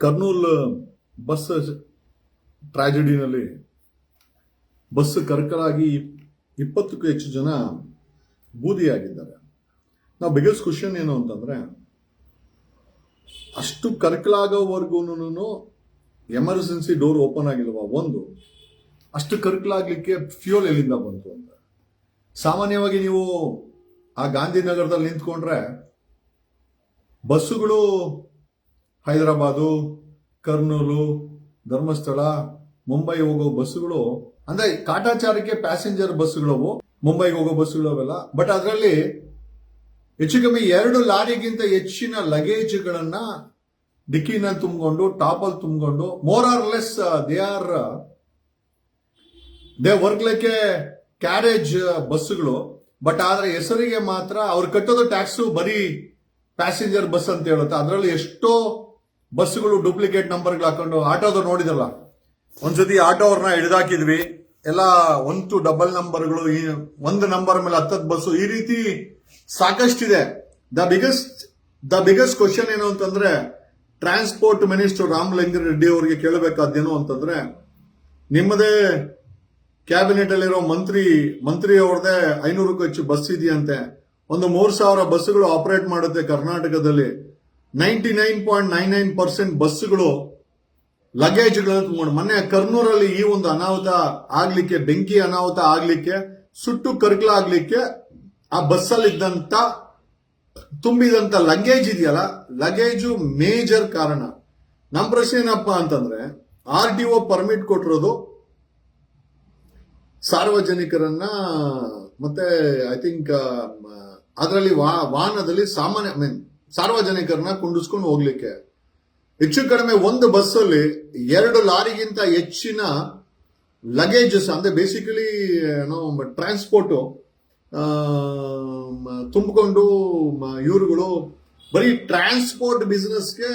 Kurnool bus ಟ್ರಾಜಿಡಿನಲ್ಲಿ bus ಕರ್ಕಲಾಗಿ 20ಕ್ಕೂ ಹೆಚ್ಚು ಜನ ಬೂದಿಯಾಗಿದ್ದಾರೆ. ನಾವು ಬಿಗ್ಗೆಸ್ಟ್ ಕ್ವಶನ್ ಏನು ಅಂತಂದ್ರೆ, ಅಷ್ಟು ಕರ್ಕಲಾಗೋವರೆಗೂ ಎಮರ್ಜೆನ್ಸಿ ಡೋರ್ ಓಪನ್ ಆಗಿಲ್ವಾ? ಒಂದು, ಅಷ್ಟು ಕರ್ಕಲಾಗ್ಲಿಕ್ಕೆ ಫ್ಯೂಲ್ ಎಲ್ಲಿಂದ ಬಂತು ಅಂತ. ಸಾಮಾನ್ಯವಾಗಿ ನೀವು ಆ ಗಾಂಧಿನಗರದಲ್ಲಿ ನಿಂತ್ಕೊಂಡ್ರೆ ಬಸ್ಸುಗಳು ಹೈದರಾಬಾದು, ಕರ್ನೂಲು, ಧರ್ಮಸ್ಥಳ, ಮುಂಬೈ ಹೋಗೋ ಬಸ್ಸುಗಳು, ಅಂದ್ರೆ ಕಾಟಾಚಾರಕ್ಕೆ ಪ್ಯಾಸೆಂಜರ್ ಬಸ್ಸುಗಳವು, ಮುಂಬೈಗೆ ಹೋಗೋ ಬಸ್ಸುಗಳು ಅವೆಲ್ಲ. ಬಟ್ ಅದರಲ್ಲಿ ಹೆಚ್ಚು ಕಮ್ಮಿ 2 ಲಾರಿಗಿಂತ ಹೆಚ್ಚಿನ ಲಗೇಜ್ಗಳನ್ನ ಡಿಕ್ಕಿನ ತುಂಬಿಕೊಂಡು, ಟಾಪಲ್ಲಿ ತುಂಬಿಕೊಂಡು, more or less they work like A carriage ಬಸ್ಸುಗಳು. ಬಟ್ ಆದ್ರೆ ಹೆಸರಿಗೆ ಮಾತ್ರ ಅವ್ರು ಕಟ್ಟೋದು ಟ್ಯಾಕ್ಸು ಬರೀ ಪ್ಯಾಸೆಂಜರ್ ಬಸ್ ಅಂತ ಹೇಳುತ್ತೆ. ಅದರಲ್ಲಿ ಎಷ್ಟೋ ಬಸ್ಸುಗಳು ಡೂಪ್ಲಿಕೇಟ್ ನಂಬರ್ಗಳು ಹಾಕೊಂಡು, ಆಟೋದು ನೋಡಿದಲ್ಲ, ಒಂದ್ಸತಿ ಆಟೋ ಅವ್ರನ್ನ ಹಿಡಿದಾಕಿದ್ವಿ, ಎಲ್ಲ 1 ಡಬಲ್ ನಂಬರ್ಗಳು, ಒಂದು ನಂಬರ್ ಮೇಲೆ 10 ಬಸ್ಸು, ಈ ರೀತಿ ಸಾಕಷ್ಟಿದೆ. ದ ಬಿಗ್ಗೆಸ್ಟ್ ಕ್ವಶನ್ ಏನು ಅಂತಂದ್ರೆ, ಟ್ರಾನ್ಸ್ಪೋರ್ಟ್ ಮಿನಿಸ್ಟರ್ ರಾಮಲಿಂಗಾರೆಡ್ಡಿ ರೆಡ್ಡಿ ಅವರಿಗೆ ಕೇಳಬೇಕಾದ್ದೇನು ಅಂತಂದ್ರೆ, ನಿಮ್ಮದೇ ಕ್ಯಾಬಿನೆಟ್ ಅಲ್ಲಿರೋ ಮಂತ್ರಿ ಅವ್ರದೇ 500ಕ್ಕೂ ಹೆಚ್ಚು ಬಸ್ ಇದೆಯಂತೆ. ಒಂದು 3000 ಬಸ್ಸುಗಳು ಆಪರೇಟ್ ಮಾಡುತ್ತೆ ಕರ್ನಾಟಕದಲ್ಲಿ. 99.99% ಬಸ್ಸುಗಳು ಲಗೇಜ್ಗಳನ್ನು ತುಂಬಿಕೊಂಡು, ಮೊನ್ನೆ ಕರ್ನೂರಲ್ಲಿ ಈ ಒಂದು ಅನಾಹುತ ಆಗ್ಲಿಕ್ಕೆ, ಬೆಂಕಿ ಅನಾಹುತ ಆಗ್ಲಿಕ್ಕೆ, ಸುಟ್ಟು ಕರ್ಕಲಾಗ್ಲಿಕ್ಕೆ ಆ ಬಸ್ಸಲ್ಲಿದ್ದಂತ ತುಂಬಿದಂತ ಲಗೇಜ್ ಇದೆಯಲ್ಲ, ಲಗೇಜು ಮೇಜರ್ ಕಾರಣ. ನಮ್ಮ ಪ್ರಶ್ನೆ ಏನಪ್ಪಾ ಅಂತಂದ್ರೆ, RTO ಪರ್ಮಿಟ್ ಕೊಟ್ಟಿರೋದು ಸಾರ್ವಜನಿಕರನ್ನ, ಮತ್ತೆ ಐ ಥಿಂಕ್ ಅದರಲ್ಲಿ ವಾಹನದಲ್ಲಿ ಸಾರ್ವಜನಿಕರನ್ನ ಕುಂಡಿಸ್ಕೊಂಡು ಹೋಗ್ಲಿಕ್ಕೆ. ಹೆಚ್ಚು ಕಡಿಮೆ ಒಂದು ಬಸ್ಸಲ್ಲಿ 2 ಲಾರಿಗಿಂತ ಹೆಚ್ಚಿನ ಲಗೇಜಸ್, ಅಂದ್ರೆ ಬೇಸಿಕಲಿ ಟ್ರಾನ್ಸ್ಪೋರ್ಟ್ ತುಂಬಿಕೊಂಡು ಇವರುಗಳು ಬರೀ ಟ್ರಾನ್ಸ್ಪೋರ್ಟ್ ಬಿಸ್ನೆಸ್ಗೆ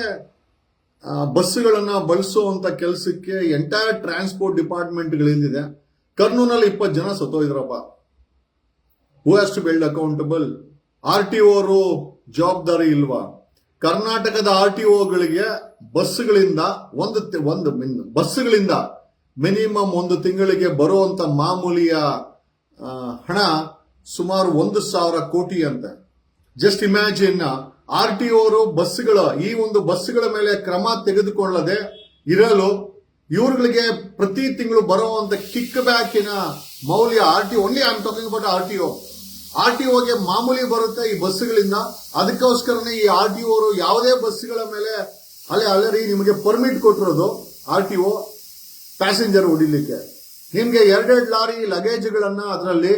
ಬಸ್ಸುಗಳನ್ನ ಬಳಸುವಂತ ಕೆಲಸಕ್ಕೆ ಎಂಟೈರ್ ಟ್ರಾನ್ಸ್ಪೋರ್ಟ್ ಡಿಪಾರ್ಟ್ಮೆಂಟ್ಗಳಿದೆ. ಕರ್ನೂನಲ್ಲಿ 20 ಜನ ಸತ್ತೋಯ್ದ್ರಪ್ಪ. Who has to build accountable? RTO ಅವರು ಜವಾಬ್ದಾರಿ ಇಲ್ವಾ? ಕರ್ನಾಟಕದ RTOಗಳಿಗೆ ಬಸ್ಸುಗಳಿಂದ ಮಿನಿಮಮ್ ಒಂದು ತಿಂಗಳಿಗೆ ಬರುವಂತ ಮಾಮೂಲಿಯ ಹಣ ಸುಮಾರು 1,000 ಕೋಟಿ ಅಂತೆ. ಜಸ್ಟ್ ಇಮ್ಯಾಜಿನ್, RTO ಅವರು ಈ ಒಂದು ಬಸ್ಸುಗಳ ಮೇಲೆ ಕ್ರಮ ತೆಗೆದುಕೊಳ್ಳದೆ ಇರಲು ಇವ್ರುಗಳಿಗೆ ಪ್ರತಿ ತಿಂಗಳು ಬರುವಂತ ಕಿಕ್ ಬ್ಯಾಕಿನ ಮೌಲ್ಯ, only I am talking about RTOಗೆ ಮಾಮೂಲಿ ಬರುತ್ತೆ ಈ ಬಸ್ಸುಗಳಿಂದ. ಅದಕ್ಕೋಸ್ಕರನೇ ಈ RTO ಅವರು ಯಾವುದೇ ಬಸ್ಸುಗಳ ಮೇಲೆ ಅಲ್ಲರಿ ನಿಮಗೆ ಪರ್ಮಿಟ್ ಕೊಟ್ಟಿರೋದು RTO ಪ್ಯಾಸೆಂಜರ್ ಹೊಡಿಲಿಕ್ಕೆ. ನಿಮ್ಗೆ 2 ಲಾರಿ ಲಗೇಜ್ಗಳನ್ನ ಅದರಲ್ಲಿ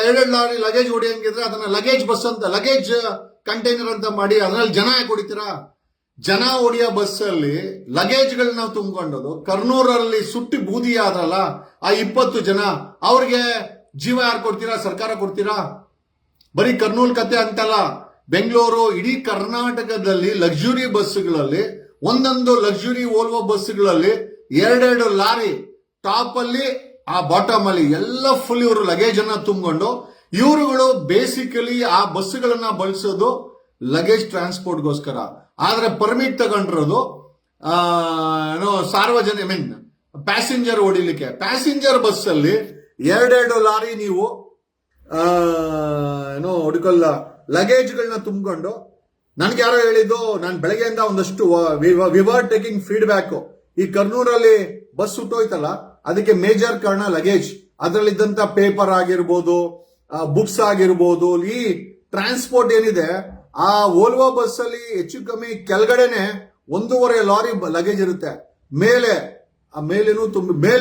2 ಲಾರಿ ಲಗೇಜ್ ಹೊಡಿಯಂಗಿದ್ರೆ ಅದನ್ನ ಲಗೇಜ್ ಬಸ್ ಅಂತ, ಲಗೇಜ್ ಕಂಟೈನರ್ ಅಂತ ಮಾಡಿ ಅದರಲ್ಲಿ ಜನ ಯಾಕೆ ಹೊಡಿತೀರಾ? ಜನ ಹೊಡಿಯೋ ಬಸ್ಸಲ್ಲಿ ಲಗೇಜ್ಗಳನ್ನ ತುಂಬಿಕೊಂಡದು. ಕರ್ನೂರಲ್ಲಿ ಸುಟ್ಟಿ ಬೂದಿ ಆದ್ರಲ್ಲ ಆ 20 ಜನ, ಅವ್ರಿಗೆ ಜೀವ ಯಾರು ಕೊಡ್ತೀರಾ? ಸರ್ಕಾರ ಕೊಡ್ತೀರಾ? ಬರೀ ಕರ್ನೂಲ್ ಕತೆ ಅಂತಲ್ಲ, ಬೆಂಗಳೂರು, ಇಡೀ ಕರ್ನಾಟಕದಲ್ಲಿ ಲಕ್ಸುರಿ ಬಸ್ಸುಗಳಲ್ಲಿ, ಒಂದೊಂದು ಲಕ್ಸುರಿ ವೋಲ್ವೋ ಬಸ್ಸುಗಳಲ್ಲಿ 2 ಲಾರಿ ಟಾಪ್ ಅಲ್ಲಿ, ಆ ಬಾಟಮ್ ಅಲ್ಲಿ ಎಲ್ಲ ಫುಲ್ ಇವರು ಲಗೇಜ್ ಅನ್ನ ತುಂಬಿಕೊಂಡು, ಇವರುಗಳು ಬೇಸಿಕಲಿ ಆ ಬಸ್ಸುಗಳನ್ನ ಬಳಸೋದು ಲಗೇಜ್ ಟ್ರಾನ್ಸ್ಪೋರ್ಟ್ಗೋಸ್ಕರ. ಆದ್ರೆ ಪರ್ಮಿಟ್ ತಗೊಂಡಿರೋದು ಪ್ಯಾಸೆಂಜರ್ ಹೊಡಿಲಿಕ್ಕೆ. ಪ್ಯಾಸೆಂಜರ್ ಬಸ್ ಅಲ್ಲಿ 2 ಲಾರಿ ನೀವು ಹೊಡ್ಕೊಲ್ಲ ಲಗೇಜ್ಗಳನ್ನ ತುಂಬಿಕೊಂಡು, ನನ್ಗೆ ಯಾರೋ ಹೇಳಿದ್ದು, ನಾನು ಬೆಳಗ್ಗೆಯಿಂದ ಒಂದಷ್ಟು ವಿವರ್ ಟೇಕಿಂಗ್ ಫೀಡ್ಬ್ಯಾಕ್, ಈ ಕರ್ನೂರಲ್ಲಿ ಬಸ್ ಸುಟ್ಟೋಯ್ತಲ್ಲ ಅದಕ್ಕೆ ಮೇಜರ್ ಕಾರಣ ಲಗೇಜ್. ಅದರಲ್ಲಿದ್ದಂತ ಪೇಪರ್ ಆಗಿರ್ಬೋದು, ಬುಕ್ಸ್ ಆಗಿರ್ಬೋದು. ಈ ಟ್ರಾನ್ಸ್ಪೋರ್ಟ್ ಏನಿದೆ, ಆ ವೋಲ್ವೋ ಬಸ್ ಅಲ್ಲಿ ಹೆಚ್ಚು ಕಮ್ಮಿ ಕೆಳಗಡೆನೆ 1.5 ಲಾರಿ ಲಗೇಜ್ ಇರುತ್ತೆ, ಮೇಲೆ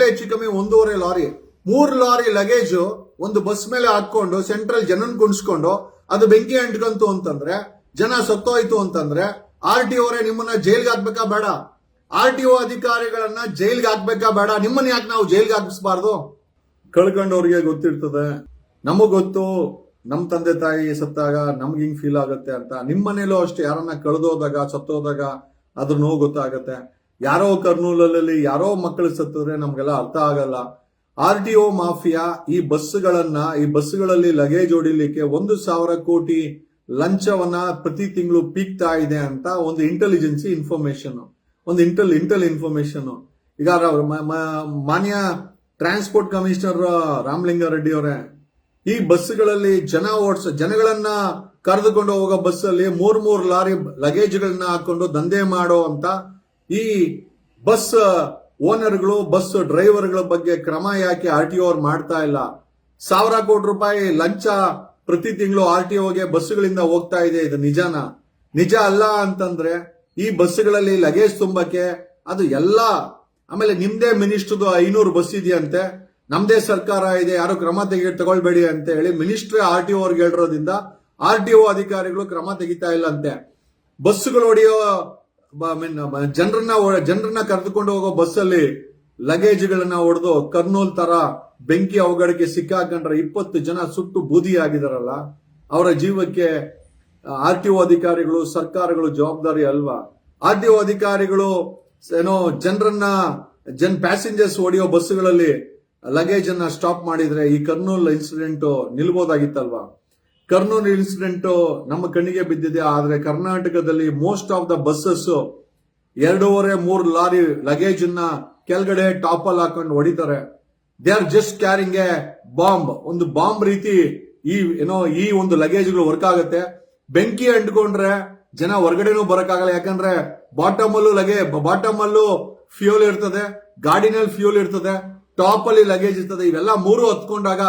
ಹೆಚ್ಚು ಕಮ್ಮಿ 1.5 ಲಾರಿ, 3 ಲಾರಿ ಲಗೇಜ್ ಒಂದು ಬಸ್ ಮೇಲೆ ಹಾಕೊಂಡು ಸೆಂಟ್ರಲ್ ಜನನ್ ಕುಣಿಸ್ಕೊಂಡು ಅದು ಬೆಂಕಿ ಅಂಟ್ಕಂತು ಅಂತಂದ್ರೆ, ಜನ ಸತ್ತೋಯ್ತು ಅಂತಂದ್ರೆ, RTO ಅವರೇ ನಿಮ್ಮನ್ನ ಜೈಲ್ಗೆ ಹಾಕ್ಬೇಕಾ ಬೇಡ? RTO ಅಧಿಕಾರಿಗಳನ್ನ ಜೈಲ್ಗೆ ಹಾಕ್ಬೇಕಾ ಬೇಡ? ನಿಮ್ಮನ್ನ ಯಾಕೆ ನಾವು ಜೈಲ್ಗೆ ಹಾಕಿಸ್ಬಾರ್ದು? ಕಳ್ಕೊಂಡವ್ರಿಗೆ ಗೊತ್ತಿರ್ತದೆ. ನಮಗ್ ಗೊತ್ತು, ನಮ್ ತಂದೆ ತಾಯಿ ಸತ್ತಾಗ ನಮ್ಗೆ ಹಿಂಗ್ ಫೀಲ್ ಆಗುತ್ತೆ ಅಂತ. ನಿಮ್ ಮನೇಲೂ ಅಷ್ಟೇ, ಯಾರನ್ನ ಕಳೆದೋದಾಗ, ಸತ್ತೋದಾಗ ಅದ್ರ ನೋವು ಗೊತ್ತಾಗತ್ತೆ. ಯಾರೋ ಕರ್ನೂಲಲ್ಲಿ ಯಾರೋ ಮಕ್ಕಳು ಸತ್ತಿದ್ರೆ ನಮ್ಗೆಲ್ಲ ಅರ್ಥ ಆಗಲ್ಲ. RTO ಮಾಫಿಯಾ ಈ ಬಸ್ಸುಗಳಲ್ಲಿ ಲಗೇಜ್ ಹೊಡಿಲಿಕ್ಕೆ 1,000 ಕೋಟಿ ಲಂಚವನ್ನ ಪ್ರತಿ ತಿಂಗಳು ಪೀಕ್ತಾ ಇದೆ ಅಂತ ಒಂದು ಇಂಟೆಲಿಜೆನ್ಸಿ ಇನ್ಫಾರ್ಮೇಶನ್. ಒಂದು ಇಂಟಲ್ ಇನ್ಫಾರ್ಮೇಶನ್. ಈಗ ಮಾನ್ಯ ಟ್ರಾನ್ಸ್ಪೋರ್ಟ್ ಕಮಿಷನರ್ ರಾಮಲಿಂಗಾರೆಡ್ಡಿ ಅವರೇ, ಈ ಬಸ್ಗಳಲ್ಲಿ ಜನಗಳನ್ನ ಕರೆದುಕೊಂಡು ಹೋಗೋ ಬಸ್ಸಲ್ಲಿ ಮೂರ್ ಲಾರಿ ಲಗೇಜ್ಗಳನ್ನ ಹಾಕೊಂಡು ದಂಧೆ ಮಾಡೋ ಅಂತ ಈ ಬಸ್ ಓನರ್ಗಳು, ಬಸ್ ಡ್ರೈವರ್ಗಳ ಬಗ್ಗೆ ಕ್ರಮ ಯಾಕೆ RTO ಅವ್ರು ಮಾಡ್ತಾ ಇಲ್ಲ? 1,000 ಕೋಟಿ ರೂಪಾಯಿ ಲಂಚ ಪ್ರತಿ ತಿಂಗಳು RTOಗೆ ಬಸ್ಗಳಿಂದ ಹೋಗ್ತಾ ಇದೆ. ಇದು ನಿಜಾನ? ನಿಜ ಅಲ್ಲ ಅಂತಂದ್ರೆ ಈ ಬಸ್ಗಳಲ್ಲಿ ಲಗೇಜ್ ತುಂಬಕ್ಕೆ ಅದು ಎಲ್ಲ, ಆಮೇಲೆ ನಿಮ್ದೇ ಮಿನಿಸ್ಟರ್ದು 500 ಬಸ್ ಇದೆಯಂತೆ, ನಮ್ದೇ ಸರ್ಕಾರ ಇದೆ, ಯಾರು ಕ್ರಮ ತಗೊಳ್ಬೇಡಿ ಅಂತ ಹೇಳಿ ಮಿನಿಸ್ಟ್ರಿ RTO ಅವ್ರಿಗೆ ಹೇಳಿರೋದ್ರಿಂದ RTO ಅಧಿಕಾರಿಗಳು ಕ್ರಮ ತೆಗಿತಾ ಇಲ್ಲ ಅಂತೆ. ಬಸ್ಸುಗಳು ಹೊಡೆಯೋ ಜನರನ್ನ ಕರೆದುಕೊಂಡು ಹೋಗೋ ಬಸ್ಸಲ್ಲಿ ಲಗೇಜ್ಗಳನ್ನ ಹೊಡೆದು ಕರ್ನೂಲ್ ತರ ಬೆಂಕಿ ಅವಘಡಕ್ಕೆ ಸಿಕ್ಕಾಕೊಂಡ್ರೆ 20 ಜನ ಸುಟ್ಟು ಬೂದಿ ಆಗಿದಾರಲ್ಲ, ಅವರ ಜೀವಕ್ಕೆ RTO ಅಧಿಕಾರಿಗಳು, ಸರ್ಕಾರಗಳು ಜವಾಬ್ದಾರಿ ಅಲ್ವಾ? RTO ಅಧಿಕಾರಿಗಳು ಏನೋ ಪ್ಯಾಸೆಂಜರ್ಸ್ ಹೊಡೆಯೋ ಬಸ್ಸುಗಳಲ್ಲಿ ಲಗೇಜ್ ಅನ್ನ ಸ್ಟಾಪ್ ಮಾಡಿದ್ರೆ ಈ ಕರ್ನೂಲ್ ಇನ್ಸಿಡೆಂಟ್ ನಿಲ್ಬೋದಾಗಿತ್ತಲ್ವಾ? ಕರ್ನೂಲ್ ಇನ್ಸಿಡೆಂಟ್ ನಮ್ಮ ಕಣ್ಣಿಗೆ ಬಿದ್ದಿದೆ. ಆದ್ರೆ ಕರ್ನಾಟಕದಲ್ಲಿ most of the buses 2.5-3 lorry luggage ಅನ್ನ ಕೆಳಗಡೆ ಟಾಪಲ್ ಹಾಕೊಂಡು ಹೊಡಿತಾರೆ. They are just carrying a bomb. ಒಂದು ಬಾಂಬ್ ರೀತಿ ಈ ಒಂದು ಲಗೇಜ್ಗಳು ವರ್ಕ್ ಆಗುತ್ತೆ. ಬೆಂಕಿ ಅಂಟ್ಕೊಂಡ್ರೆ ಜನ ಹೊರಗಡೆನೂ ಬರಕ್ಕಾಗಲ್ಲ, ಯಾಕಂದ್ರೆ ಬಾಟಮ್ ಅಲ್ಲೂ ಫ್ಯೂಲ್ ಇರ್ತದೆ, ಗಾಡಿನಲ್ಲಿ ಫ್ಯೂಲ್ ಇರ್ತದೆ, ಟಾಪ್ ಅಲ್ಲಿ ಲಗೇಜ್ ಇರ್ತದೆ. ಇವೆಲ್ಲ ಮೂರು ಹತ್ಕೊಂಡಾಗ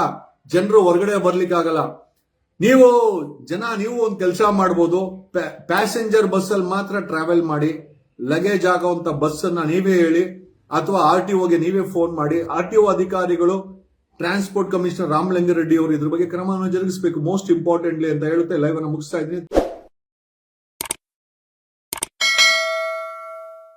ಜನರು ಹೊರಗಡೆ ಬರ್ಲಿಕ್ಕಾಗಲ್ಲ. ನೀವು ಒಂದು ಕೆಲಸ ಮಾಡಬಹುದು, ಪ್ಯಾಸೆಂಜರ್ ಬಸ್ ಅಲ್ಲಿ ಮಾತ್ರ ಟ್ರಾವೆಲ್ ಮಾಡಿ, ಲಗೇಜ್ ಆಗುವಂತ ಬಸ್ ಅನ್ನ ನೀವೇ ಹೇಳಿ ಅಥವಾ RTOಗೆ ನೀವೇ ಫೋನ್ ಮಾಡಿ. RTO ಅಧಿಕಾರಿಗಳು, ಟ್ರಾನ್ಸ್ಪೋರ್ಟ್ ಕಮಿಷನರ್ ರಾಮಲಿಂಗಾರೆಡ್ಡಿ ಅವರು ಇದ್ರ ಬಗ್ಗೆ ಕ್ರಮವನ್ನು ಜರುಗಿಸಬೇಕು ಮೋಸ್ಟ್ ಇಂಪಾರ್ಟೆಂಟ್ಲಿ ಅಂತ ಹೇಳುತ್ತೆ ಲೈವ್ ಅನ್ನು ಮುಗಿಸ್ತಾ ಇದ್ದೀನಿ.